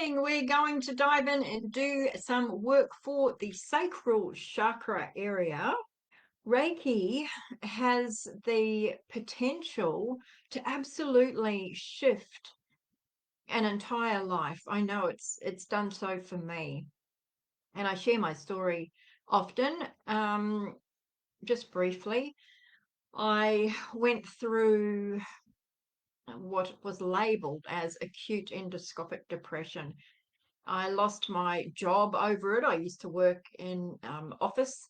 morning, we're going to dive in and do some work for the sacral chakra area. Reiki has the potential to absolutely shift an entire life. I know it's done so for me, and I share my story often. Just briefly, I went through what was labeled as acute endoscopic depression. I lost my job over it. I used to work in office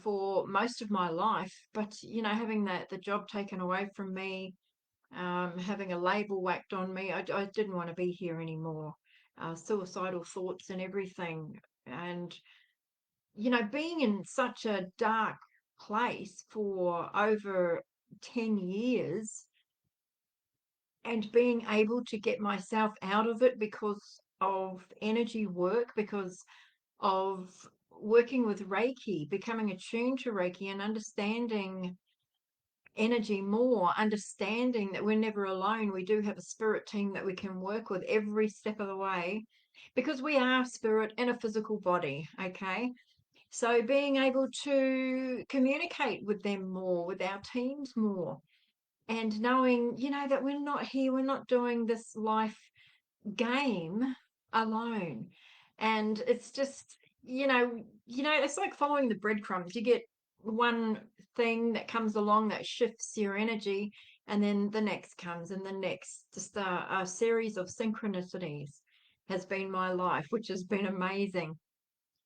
for most of my life, but having the job taken away from me, having a label whacked on me, I didn't want to be here anymore. Suicidal thoughts and everything, and being in such a dark place for over 10 years and being able to get myself out of it because of energy work, because of working with Reiki, becoming attuned to Reiki and understanding energy more, understanding that we're never alone. We do have a spirit team that we can work with every step of the way because we are spirit in a physical body, okay? So being able to communicate with them more, with our teams more, and knowing, that we're not here, we're not doing this life game alone. And it's just, it's like following the breadcrumbs. You get one thing that comes along that shifts your energy, and then the next comes, and the next. Just a series of synchronicities has been my life, which has been amazing.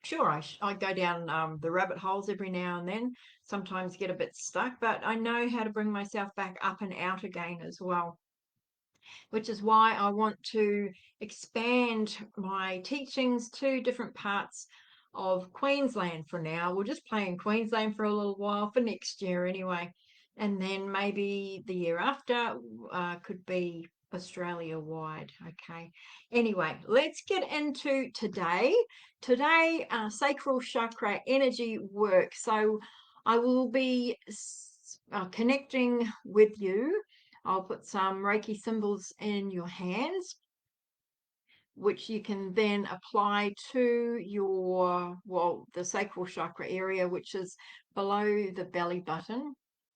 Sure, I go down the rabbit holes every now and then, sometimes get a bit stuck, but I know how to bring myself back up and out again as well, which is why I want to expand my teachings to different parts of Queensland for now. We'll just play in Queensland for a little while, for next year anyway. And then maybe the year after could be Australia wide. Okay. Anyway, let's get into today. Today, sacral chakra energy work. So I will be connecting with you. I'll put some Reiki symbols in your hands, which you can then apply to your, the sacral chakra area, which is below the belly button.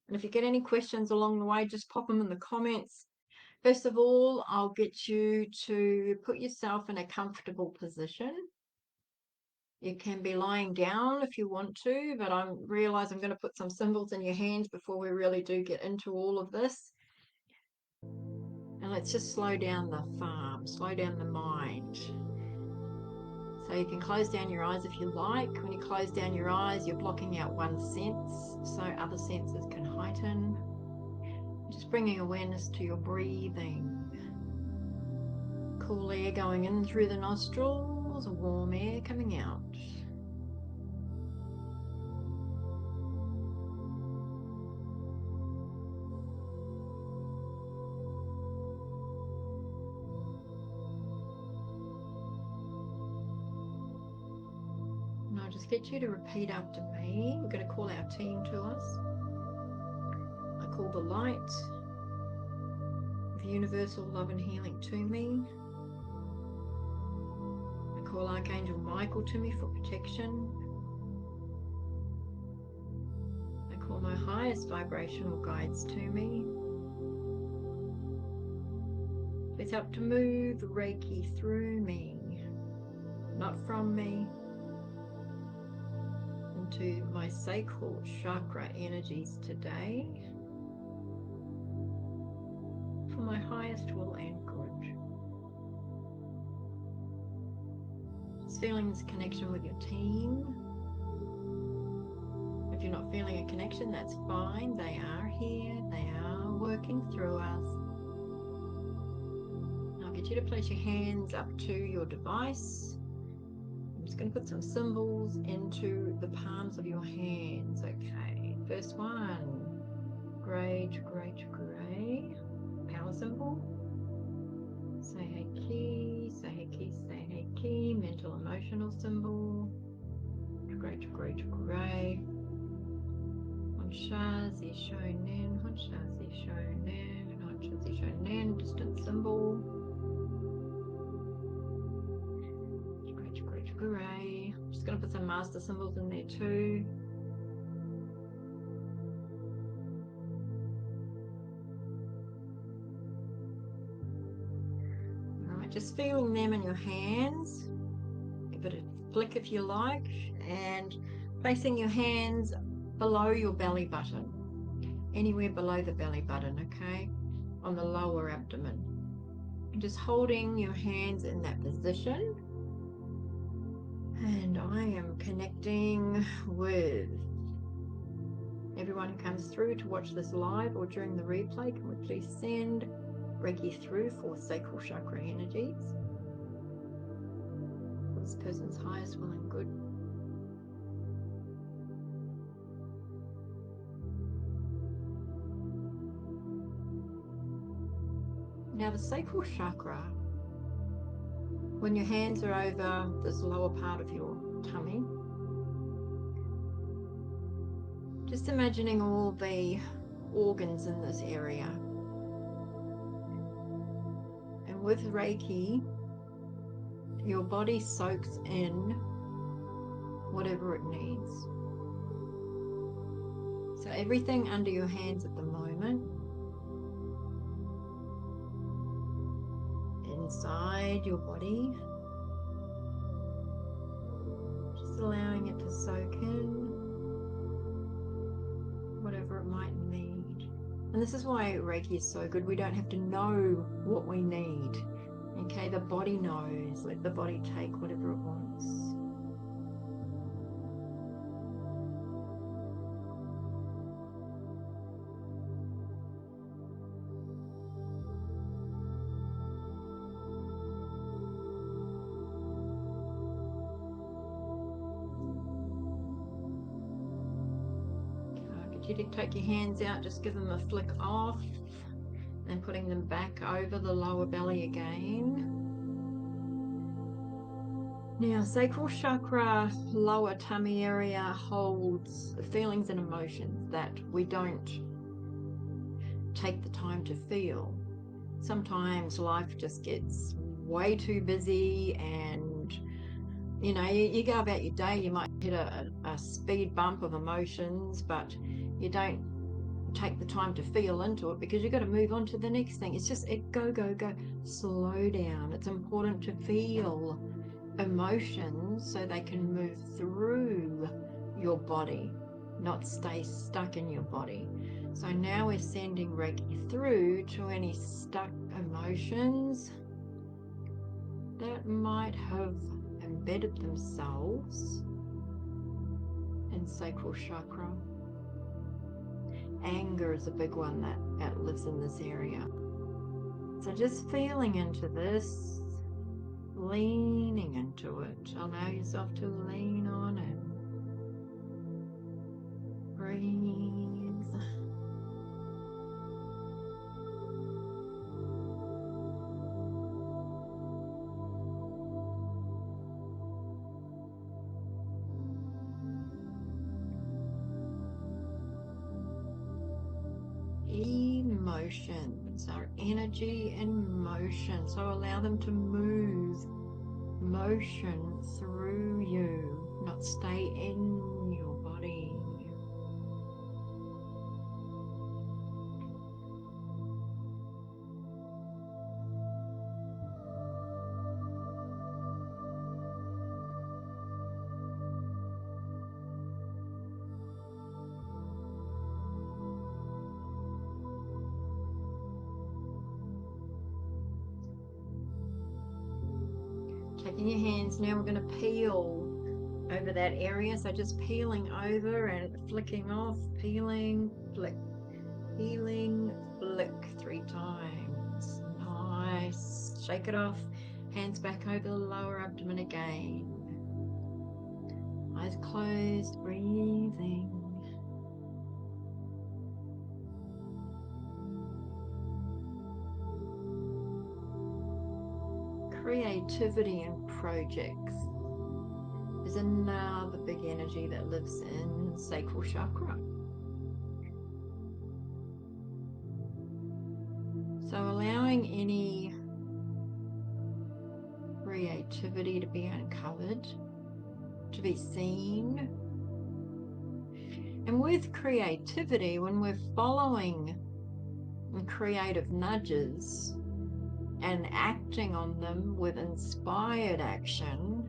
And if you get any questions along the way, just pop them in the comments. First of all, I'll get you to put yourself in a comfortable position. You can be lying down if you want to, but I realize I'm going to put some symbols in your hands before we really do get into all of this. And let's just slow down the farm, slow down the mind. So you can close down your eyes if you like. When you close down your eyes, you're blocking out one sense, so other senses can heighten. Just bringing awareness to your breathing. Cool air going in through the nostrils, warm air coming out. And I'll just get you to repeat after me. We're going to call our team to us. I call the light of universal love and healing to me. I call Archangel Michael to me for protection. I call my highest vibrational guides to me. Please help to move Reiki through me, not from me, into my sacral chakra energies today, for my highest will and good. Just feeling this connection with your team. If you're not feeling a connection, that's fine. They are here. They are working through us. I'll get you to place your hands up to your device. I'm just going to put some symbols into the palms of your hands. Okay, first one. Great. Power symbol. Seiheki. Mental emotional symbol. Great. Honshazi Shonen. Distant symbol. Hooray. I'm just going to put some master symbols in there too. All right, just feeling them in your hands. Give it a flick if you like, and placing your hands below your belly button, anywhere below the belly button, okay, on the lower abdomen. And just holding your hands in that position. And I am connecting with everyone who comes through to watch this live or during the replay. Can we please send Reiki through for sacral chakra energies? For this person's highest will and good. Now the sacral chakra, when your hands are over this lower part of your tummy, just imagining all the organs in this area. And with Reiki, your body soaks in whatever it needs. So everything under your hands at the moment, inside your body, just allowing it to soak in whatever it might need. And this is why Reiki is so good. We don't have to know what we need. Okay, the body knows. Let the body take whatever it wants. You to take your hands out, just give them a flick off and putting them back over the lower belly again. Now, sacral chakra, lower tummy area holds feelings and emotions that we don't take the time to feel. Sometimes life just gets way too busy and you know, you go about your day, you might hit a speed bump of emotions, but you don't take the time to feel into it because you've got to move on to the next thing. It's just go, go, go. Slow down. It's important to feel emotions so they can move through your body, not stay stuck in your body. So now we're sending Reiki through to any stuck emotions that might have embedded themselves in sacral chakra. Anger is a big one that lives in this area. So just feeling into this, leaning into it. Allow yourself to lean on it. Breathe. Emotions are energy and motion, so allow them to move, motion through you, not stay in your body. Taking your hands, now we're going to peel over that area. So just peeling over and flicking off, peeling, flick, peeling, flick 3 times. Nice. Shake it off. Hands back over the lower abdomen again. Eyes closed, breathing. Creativity and projects is another big energy that lives in sacral chakra. So allowing any creativity to be uncovered, to be seen. And with creativity, when we're following creative nudges and acting on them with inspired action,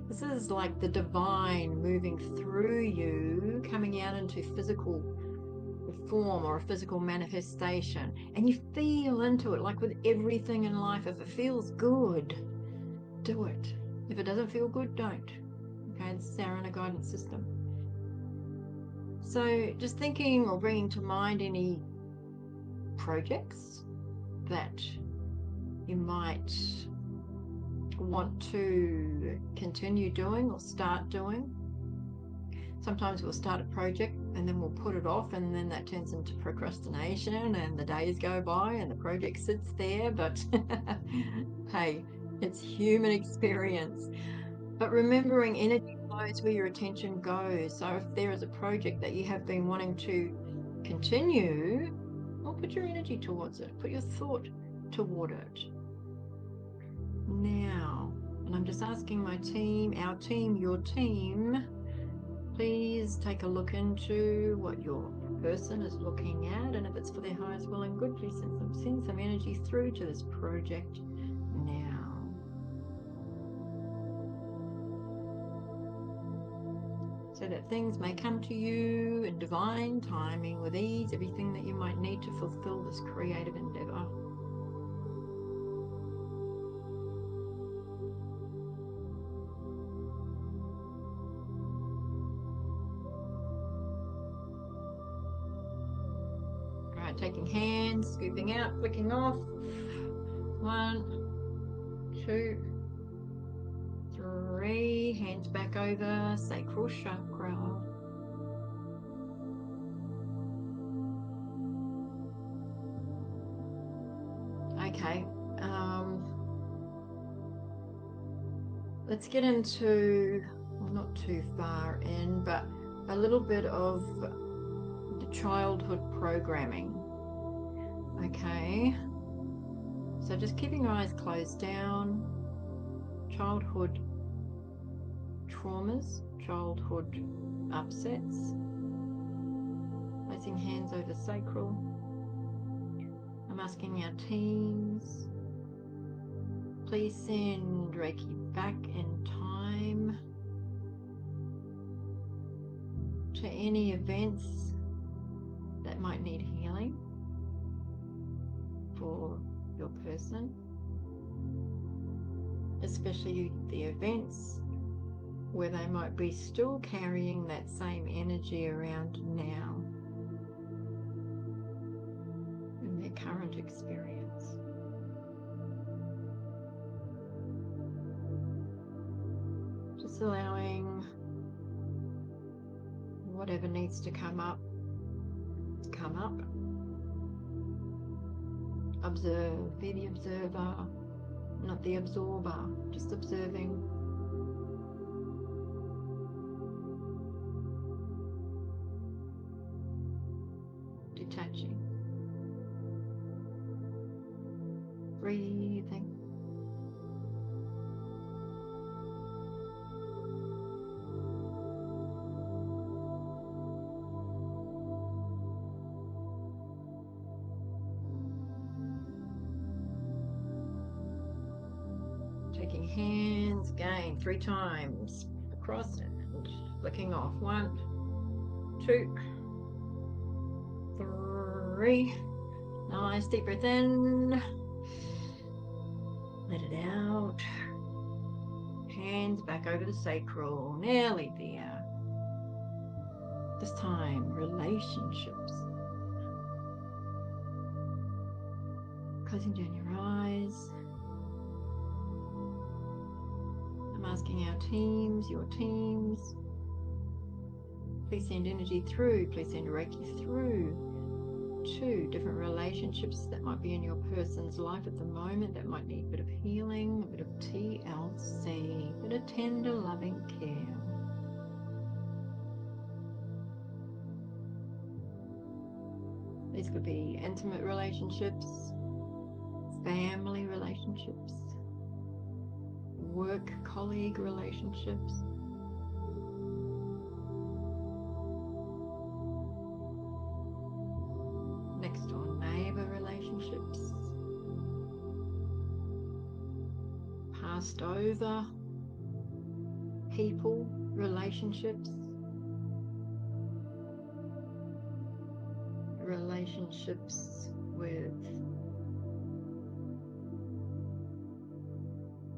this is like the divine moving through you, coming out into physical form or a physical manifestation, and you feel into it. Like with everything in life, if it feels good, do it. If it doesn't feel good, don't. Okay, this is our inner guidance system. So just thinking or bringing to mind any projects that you might want to continue doing or start doing. Sometimes we'll start a project and then we'll put it off, and then that turns into procrastination, and the days go by and the project sits there. But hey, it's human experience. But remembering energy flows where your attention goes. So if there is a project that you have been wanting to continue, well, put your energy towards it, put your thought toward it. Now, and I'm just asking my team, our team, your team, please take a look into what your person is looking at, and if it's for their highest will and good, please send some energy through to this project now. So that things may come to you in divine timing with ease, everything that you might need to fulfill this creative endeavor. All right, taking hands, scooping out, flicking off. 1, 2, 3, hands back over, sacral chakra. Okay, let's get into, well, not too far in, but a little bit of the childhood programming. Okay, so just keeping your eyes closed down. Childhood traumas, childhood upsets. Placing hands over sacral. I'm asking our teams, please send Reiki back in time to any events that might need healing for your person, especially the events where they might be still carrying that same energy around now in their current experience. Just allowing whatever needs to come up. Observe, be the observer, not the absorber, just observing. Detaching. Breathing. Taking hands again 3 times across and flicking off. 1, 2, 3. Nice deep breath in. Let it out. Hands back over the sacral. Nearly there. This time, relationships. Closing down your eyes. I'm asking our teams, your teams, please send energy through, please send Reiki through to different relationships that might be in your person's life at the moment that might need a bit of healing, a bit of TLC, a bit of tender, loving care. These could be intimate relationships, family relationships, work colleague relationships, next door neighbor relationships, passed over people relationships, relationships with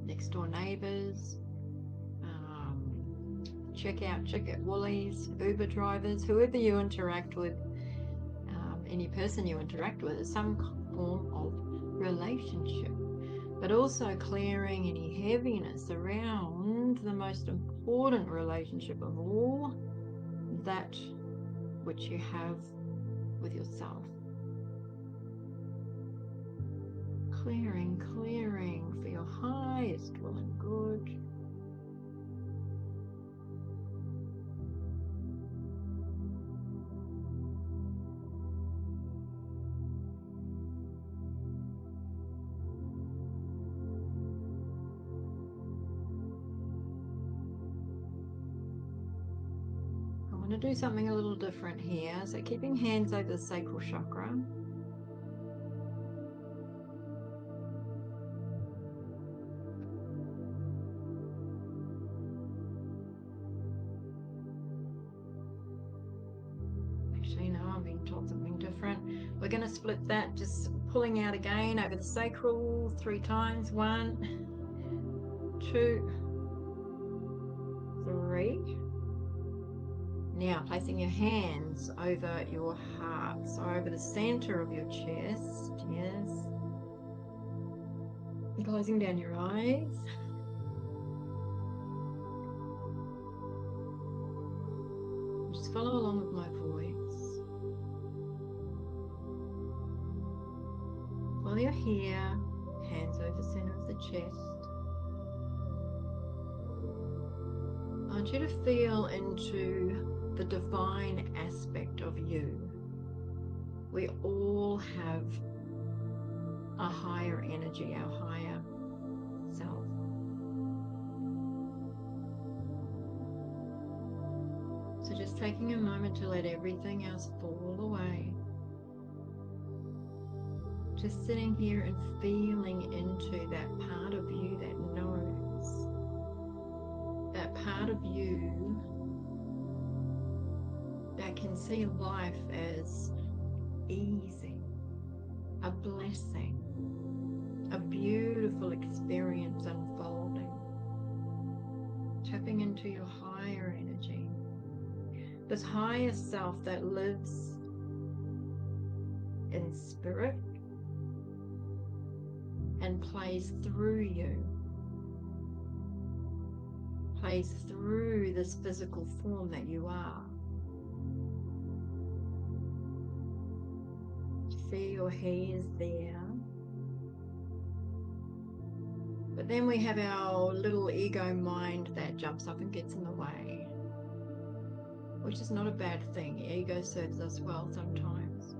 next door neighbors, check at Woolies, Uber drivers, whoever you interact with, any person you interact with is some form of relationship, but also clearing any heaviness around the most important relationship of all, that which you have with yourself. Clearing for your highest will and good. I want to do something a little different here. So keeping hands over the sacral chakra. Actually, no, I'm being told something different. We're going to split that, just pulling out again over the sacral 3 times. 1, 2, 3. Now placing your hands over your heart, so over the center of your chest. Yes. And closing down your eyes. Just follow along with my voice. While you're here, hands over the center of the chest, I want you to feel into the divine aspect of you. We all have a higher energy, our higher self. So just taking a moment to let everything else fall away. Just sitting here and feeling into that part of you that knows, that part of you that can see life as easy, a blessing, a beautiful experience unfolding, tapping into your higher energy, this higher self that lives in spirit and plays through you, plays through this physical form that you are. See, or he is there. But then we have our little ego mind that jumps up and gets in the way, which is not a bad thing. Ego serves us well sometimes.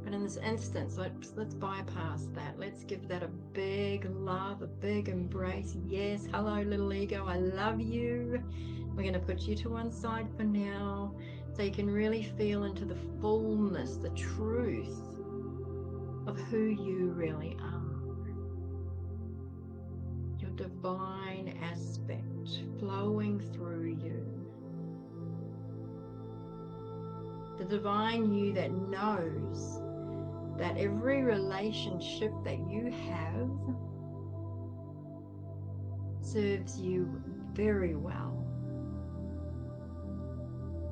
But in this instance, let's bypass that. Let's give that a big love, a big embrace. Yes, hello, little ego, I love you. We're going to put you to one side for now, so you can really feel into the fullness, the truth of who you really are. Your divine aspect flowing through you. The divine you that knows that every relationship that you have serves you very well.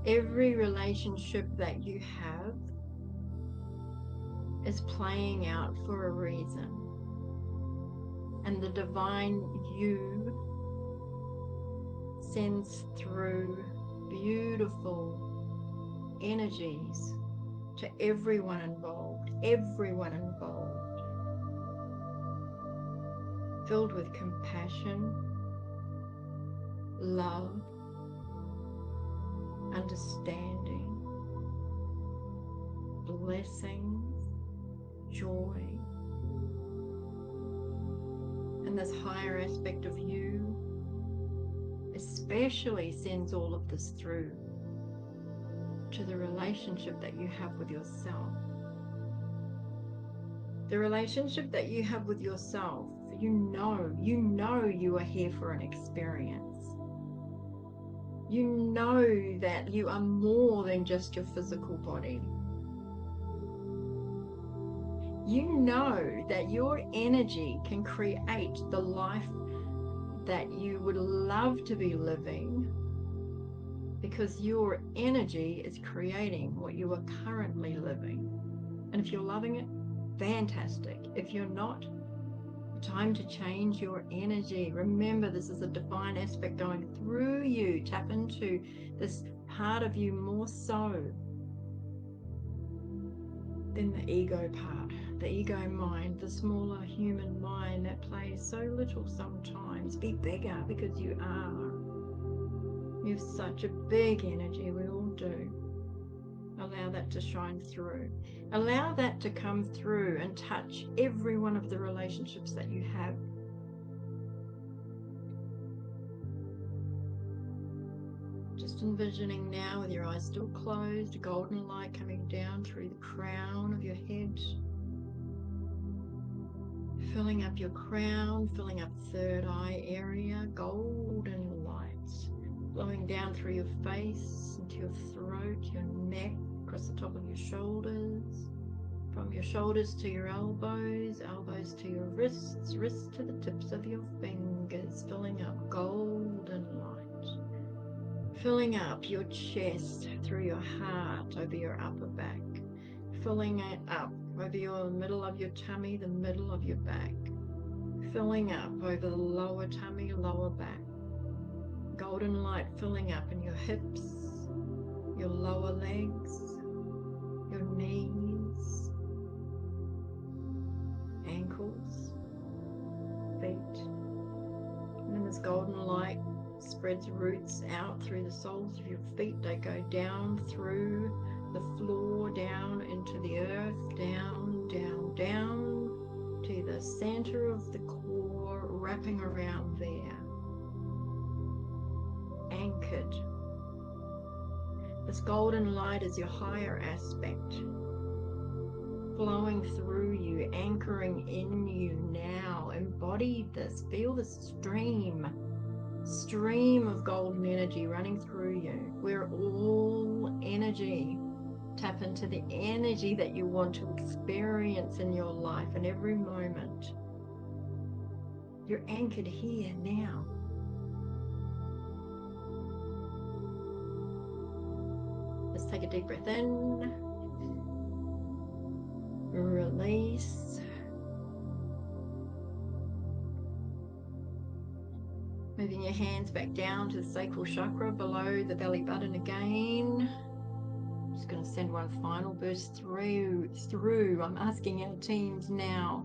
Every relationship that you have is playing out for a reason. And the divine you sends through beautiful energies to everyone involved, filled with compassion, love, understanding, blessings, joy. And And this higher aspect of you especially sends all of this through to the relationship that you have with yourself. The relationship that you have with yourself, you know you are here for an experience. You know that you are more than just your physical body. You know that your energy can create the life that you would love to be living, because your energy is creating what you are currently living. And if you're loving it, fantastic. If you're not, time to change your energy. Remember, this is a divine aspect going through you. Tap into this part of you more so than the ego part, the ego mind, the smaller human mind that plays so little sometimes. Be bigger, because you are. You have such a big energy, we all do. Allow that to shine through. Allow that to come through and touch every one of the relationships that you have. Just envisioning now, with your eyes still closed, a golden light coming down through the crown of your head, filling up your crown, filling up third eye area, golden lights flowing down through your face, into your throat, your neck, across the top of your shoulders, from your shoulders to your elbows, elbows to your wrists, wrists to the tips of your fingers, filling up golden light, filling up your chest, through your heart, over your upper back, filling it up over your middle of your tummy, the middle of your back, filling up over the lower tummy, lower back. Golden light filling up in your hips, your lower legs, your knees, ankles, feet. And then this golden light spreads roots out through the soles of your feet. They go down through the floor, down into the earth, down, down, down to the center of the core, wrapping around there. Anchored. This golden light is your higher aspect, flowing through you, anchoring in you now. Embody this. Feel the stream of golden energy running through you. We're all energy. Tap into the energy that you want to experience in your life in every moment. You're anchored here now. Let's take a deep breath in. Release. Moving your hands back down to the sacral chakra below the belly button again. Just going to send one final burst through. I'm asking our teams now,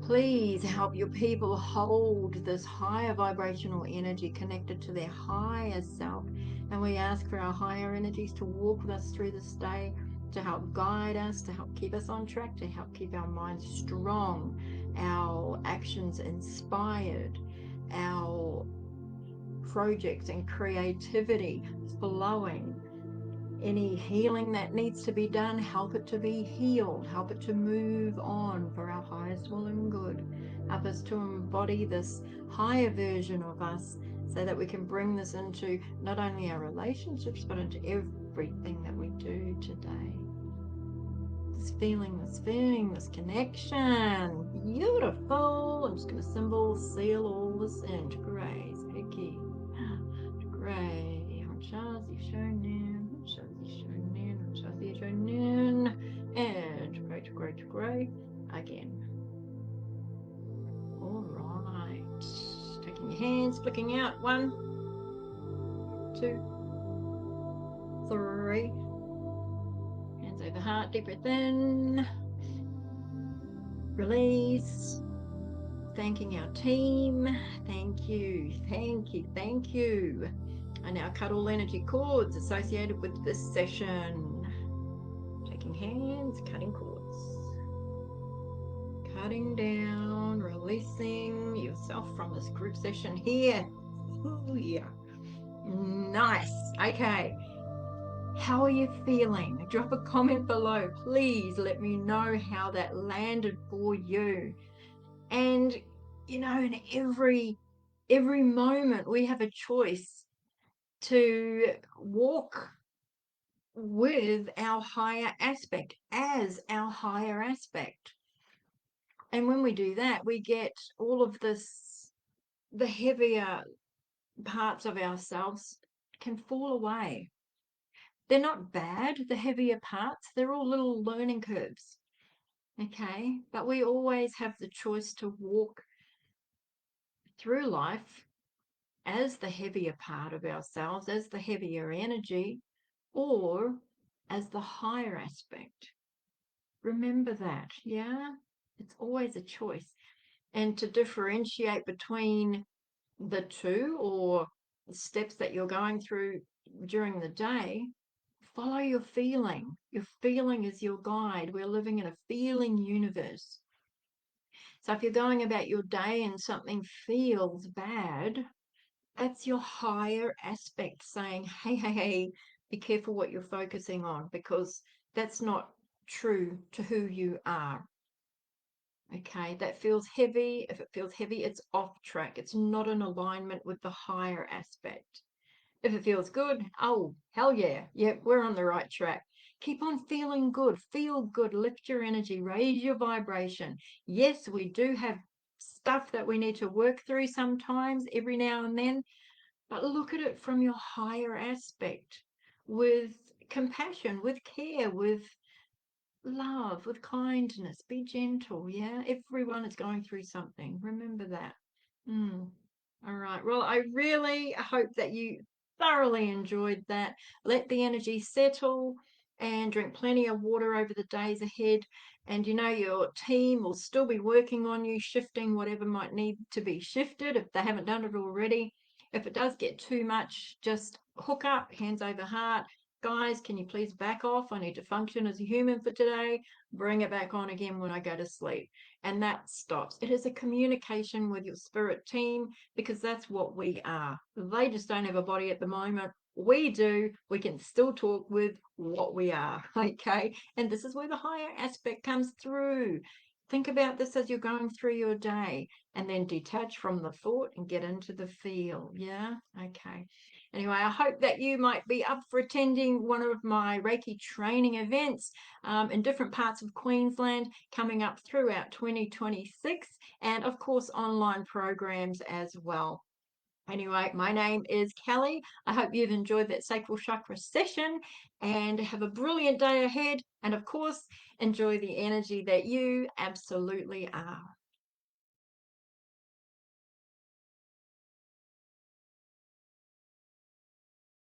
please help your people hold this higher vibrational energy connected to their higher self. And we ask for our higher energies to walk with us through this day, to help guide us, to help keep us on track, to help keep our minds strong, our actions inspired, our projects and creativity flowing. Any healing that needs to be done, help it to be healed, help it to move on for our highest will and good. Help us to embody this higher version of us so that we can bring this into not only our relationships, but into everything that we do today. This feeling, this connection. Beautiful. I'm just going to seal all this into grace. Reiki. Gray. And gray again. All right. Taking your hands, flicking out. 1, 2, 3. Hands over heart, deep breath in. Release. Thanking our team. Thank you. I now cut all energy cords associated with this session. Taking hands, cutting cords. shutting down, releasing yourself from this group session here. Ooh, yeah. Nice. Okay. How are you feeling? Drop a comment below. Please let me know how that landed for you. And in every moment we have a choice to walk with our higher aspect, as our higher aspect. And when we do that, we get all of this, the heavier parts of ourselves can fall away. They're not bad, the heavier parts, they're all little learning curves. Okay, but we always have the choice to walk through life as the heavier part of ourselves, as the heavier energy, or as the higher aspect. Remember that, yeah? It's always a choice. And to differentiate between the two, or steps that you're going through during the day, follow your feeling. Your feeling is your guide. We're living in a feeling universe. So if you're going about your day and something feels bad, that's your higher aspect saying, hey, hey, hey, be careful what you're focusing on, because that's not true to who you are. Okay, that feels heavy. If it feels heavy, it's off track. It's not in alignment with the higher aspect. If it feels good, oh, hell yeah. Yep, we're on the right track. Keep on feeling good. Feel good. Lift your energy. Raise your vibration. Yes, we do have stuff that we need to work through sometimes, every now and then, but look at it from your higher aspect, with compassion, with care, with love, with kindness. Be gentle. Yeah, everyone is going through something. Remember that. All right. Well, I really hope that you thoroughly enjoyed that. Let the energy settle and drink plenty of water over the days ahead. And your team will still be working on you, shifting whatever might need to be shifted if they haven't done it already. If it does get too much, just hook up, hands over heart. Guys, can you please back off? I need to function as a human for today. Bring it back on again when I go to sleep. And that stops. It is a communication with your spirit team, because that's what we are. They just don't have a body at the moment. We do. We can still talk with what we are. Okay. And this is where the higher aspect comes through. Think about this as you're going through your day, and then detach from the thought and get into the feel. Yeah. Okay. Anyway, I hope that you might be up for attending one of my Reiki training events in different parts of Queensland coming up throughout 2026, and of course online programs as well. Anyway, my name is Kelly. I hope you've enjoyed that sacral chakra session, and have a brilliant day ahead. And of course, enjoy the energy that you absolutely are.